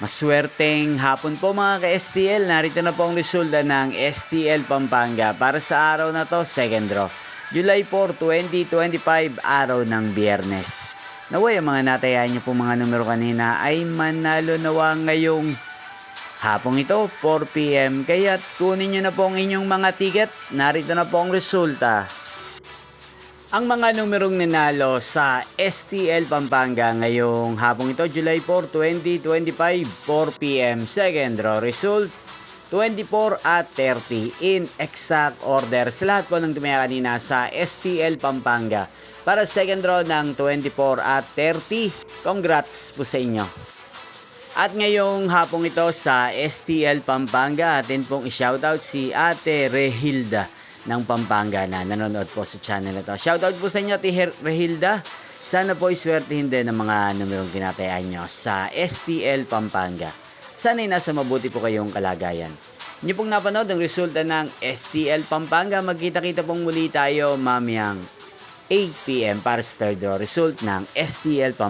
Maswerteng hapon po mga ka-STL. Narito na po ang resulta ng STL Pampanga para sa araw na to, second draw. July 4, 2025, araw ng Biyernes. Naway ang mga natayaan niyo po mga numero kanina ay manalo nawa ngayong hapong ito, 4 PM. Kaya kunin niyo na po ang inyong mga ticket. Narito na po ang resulta. Ang mga numerong nanalo sa STL Pampanga ngayong hapong ito, July 4, 2025, 4 PM. Second draw result, 24 at 30 in exact order. Sa lahat po ng tumaya kanina sa STL Pampanga para second draw ng 24 at 30. Congrats po sa inyo. At ngayong hapong ito sa STL Pampanga, atin pong i-shoutout si Ate Rehilda ng Pampanga na nanonood po sa channel na to. Shoutout po sa inyo, Ate Rehilda. Sana po iswertihin din ng mga numerong tinatayaan nyo sa STL Pampanga. Sana'y nasa mabuti po kayong kalagayan. Inyo pong napanood ang resulta ng STL Pampanga. Magkita-kita pong muli tayo mamayang 8 PM para sa third draw result ng STL Pampanga.